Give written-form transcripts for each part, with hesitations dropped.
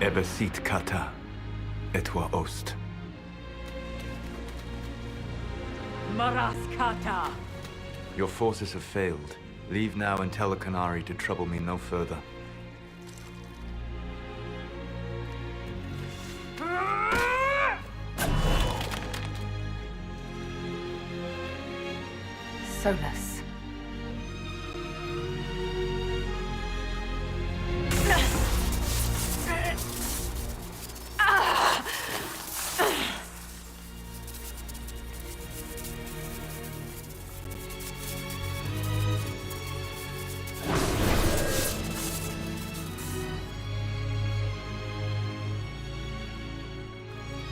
Ebesit kata, etwa ost. Maraskata! Your forces have failed. Leave now and tell the Canary to trouble me no further. Solus.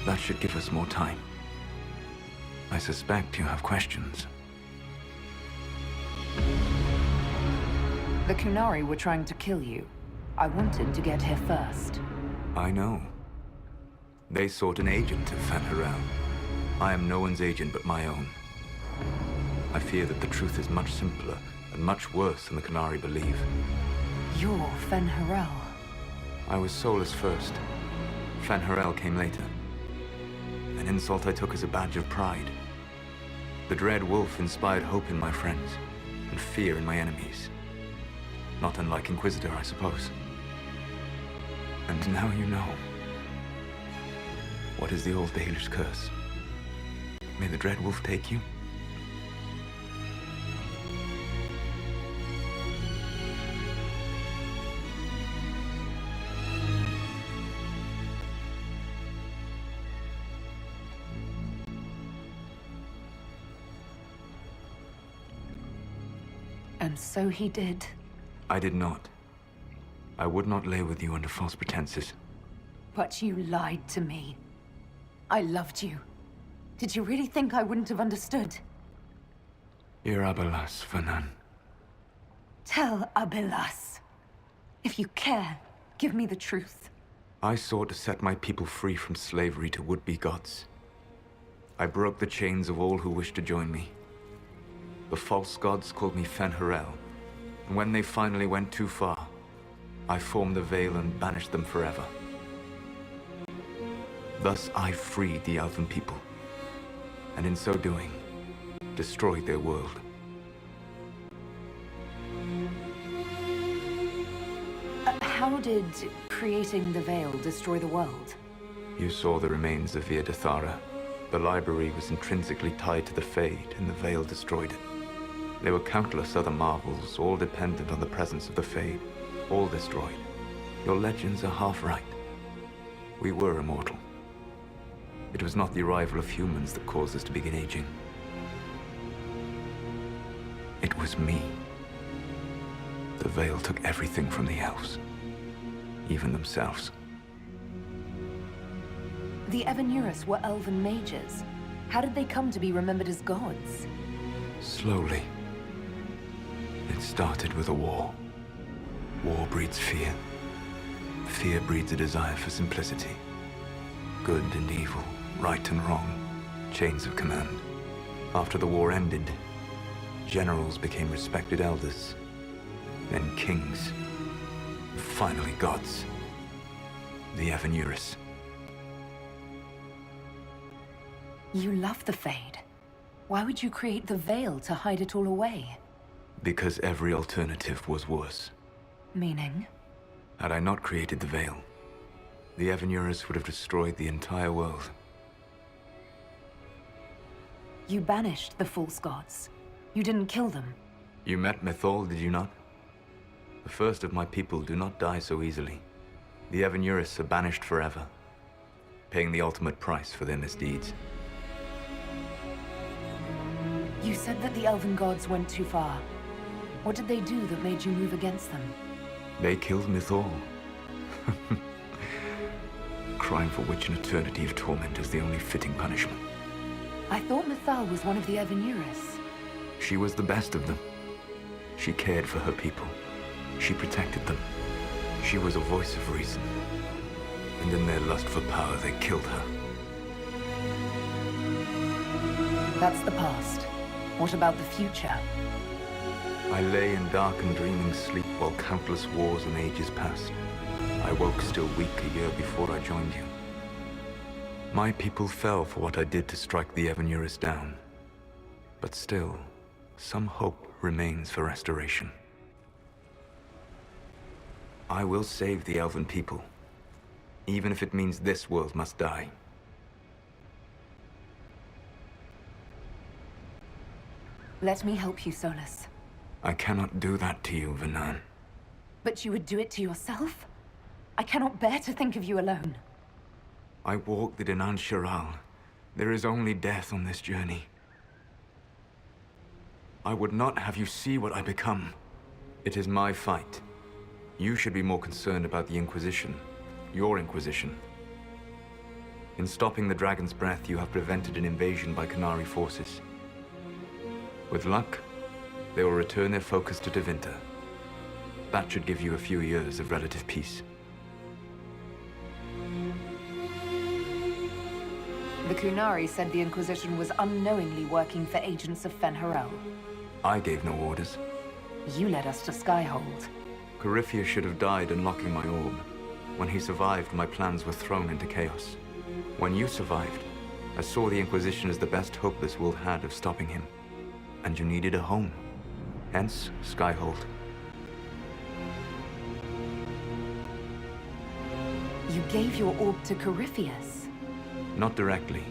That should give us more time. I suspect you have questions. The Kunari were trying to kill you. I wanted to get here first. I know. They sought an agent of Fen'Harel. I am no one's agent but my own. I fear that the truth is much simpler and much worse than the Canary believe. You're Fen'Harel. I was Solus first. Fen'Harel came later. An insult I took as a badge of pride. The Dread Wolf inspired hope in my friends, and fear in my enemies. Not unlike Inquisitor, I suppose. And now you know. What is the old Baelish curse? May the Dread Wolf take you? And so he did. I did not. I would not lay with you under false pretenses. But you lied to me. I loved you. Did you really think I wouldn't have understood? Irabelas, Fanan. Tell Abelas. If you care, give me the truth. I sought to set my people free from slavery to would-be gods. I broke the chains of all who wished to join me. The false gods called me Fen'Harel, and when they finally went too far, I formed the Veil and banished them forever. Thus I freed the Elven people, and in so doing, destroyed their world. How did creating the Veil destroy the world? You saw the remains of Via Dathara. The library was intrinsically tied to the Fade, and the Veil destroyed it. There were countless other marvels, all dependent on the presence of the Fade, all destroyed. Your legends are half right. We were immortal. It was not the arrival of humans that caused us to begin aging. It was me. The Veil took everything from the elves, even themselves. The Evanurus were elven mages. How did they come to be remembered as gods? Slowly. It started with a war. War breeds fear. Fear breeds a desire for simplicity. Good and evil, right and wrong, chains of command. After the war ended, generals became respected elders, then kings, finally gods. The Evanurus. You love the Fade. Why would you create the Veil to hide it all away? Because every alternative was worse. Meaning? Had I not created the Veil, the Evanurus would have destroyed the entire world. You banished the false gods. You didn't kill them. You met Mythal, did you not? The first of my people do not die so easily. The Evanurus are banished forever, paying the ultimate price for their misdeeds. You said that the elven gods went too far. What did they do that made you move against them? They killed Mythal. Crime for which an eternity of torment is the only fitting punishment. I thought Mythal was one of the Evanurus. She was the best of them. She cared for her people. She protected them. She was a voice of reason. And in their lust for power, they killed her. That's the past. What about the future? I lay in dark and dreaming sleep while countless wars and ages passed. I woke still weak a year before I joined you. My people fell for what I did to strike the Evanurus down. But still, some hope remains for restoration. I will save the Elven people, even if it means this world must die. Let me help you, Solus. I cannot do that to you, Vernan. But you would do it to yourself? I cannot bear to think of you alone. I walk the Dinan Shiral. There is only death on this journey. I would not have you see what I become. It is my fight. You should be more concerned about the Inquisition. Your Inquisition. In stopping the Dragon's Breath, you have prevented an invasion by Qunari forces. With luck, they will return their focus to Tevinter. That should give you a few years of relative peace. The Qunari said the Inquisition was unknowingly working for agents of Fen'Harel. I gave no orders. You led us to Skyhold. Corypheus should have died unlocking my orb. When he survived, my plans were thrown into chaos. When you survived, I saw the Inquisition as the best hope this world had of stopping him. And you needed a home. Hence, Skyhold. You gave your orb to Corypheus? Not directly.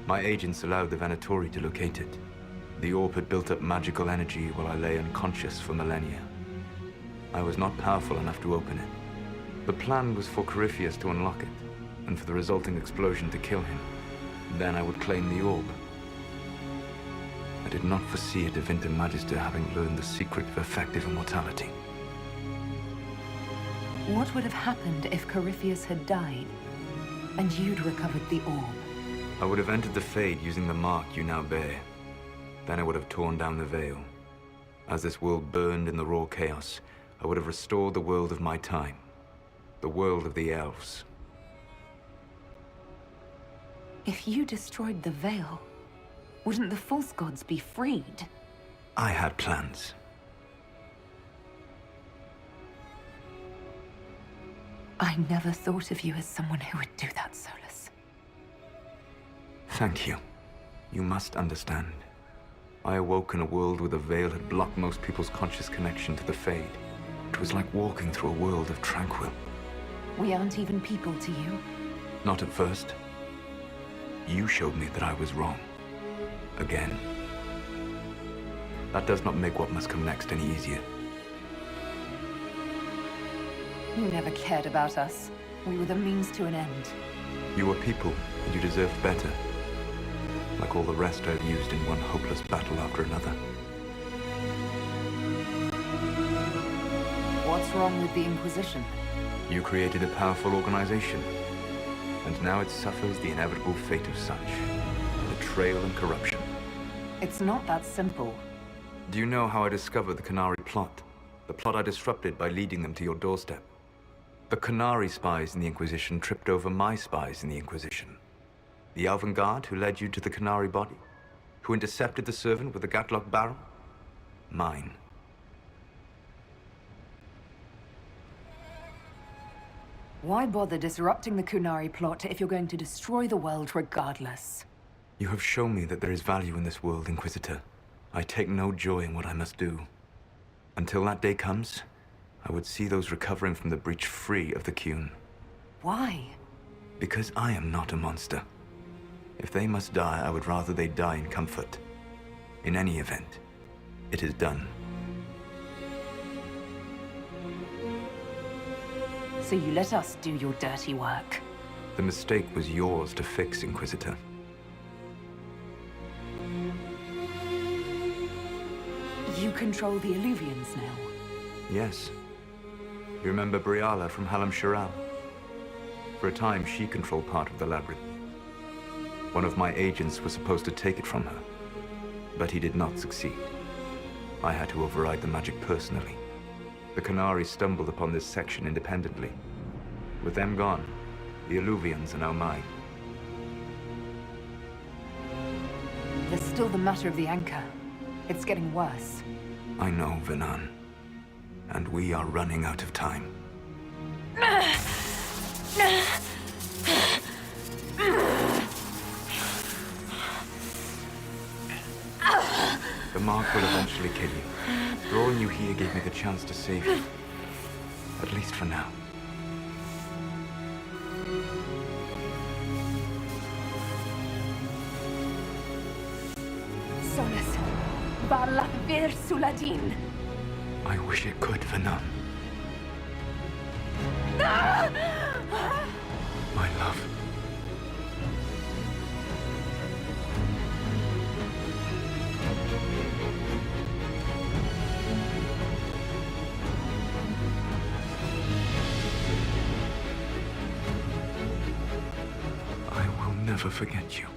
My agents allowed the Venatori to locate it. The orb had built up magical energy while I lay unconscious for millennia. I was not powerful enough to open it. The plan was for Corypheus to unlock it, and for the resulting explosion to kill him. Then I would claim the orb. I did not foresee a Tevinter Magister having learned the secret of effective immortality. What would have happened if Corypheus had died, and you'd recovered the orb? I would have entered the Fade using the mark you now bear. Then I would have torn down the veil. As this world burned in the raw chaos, I would have restored the world of my time. The world of the elves. If you destroyed the veil, wouldn't the false gods be freed? I had plans. I never thought of you as someone who would do that, Solus. Thank you. You must understand. I awoke in a world where the veil had blocked most people's conscious connection to the Fade. It was like walking through a world of tranquil. We aren't even people to you. Not at first. You showed me that I was wrong. Again. That does not make what must come next any easier. You never cared about us. We were the means to an end. You were people, and you deserved better. Like all the rest I've used in one hopeless battle after another. What's wrong with the Inquisition? You created a powerful organization, and now it suffers the inevitable fate of such. Betrayal and corruption. It's not that simple. Do you know how I discovered the Qunari plot? The plot I disrupted by leading them to your doorstep. The Qunari spies in the Inquisition tripped over my spies in the Inquisition. The Elven Guard who led you to the Qunari body? Who intercepted the servant with the Gatlock barrel? Mine. Why bother disrupting the Qunari plot if you're going to destroy the world regardless? You have shown me that there is value in this world, Inquisitor. I take no joy in what I must do. Until that day comes, I would see those recovering from the breach free of the Qun. Why? Because I am not a monster. If they must die, I would rather they die in comfort. In any event, it is done. So you let us do your dirty work. The mistake was yours to fix, Inquisitor. You control the Illuvians now. Yes. You remember Briala from Halam Shiral? For a time, she controlled part of the labyrinth. One of my agents was supposed to take it from her, but he did not succeed. I had to override the magic personally. The Qunari stumbled upon this section independently. With them gone, the Illuvians are now mine. There's still the matter of the anchor. It's getting worse. I know, Vernan. And we are running out of time. The mark will eventually kill you. Drawing you here gave me the chance to save you. At least for now. Solus, Valla Vir Suladin. I wish it could for none. My love. I will never forget you.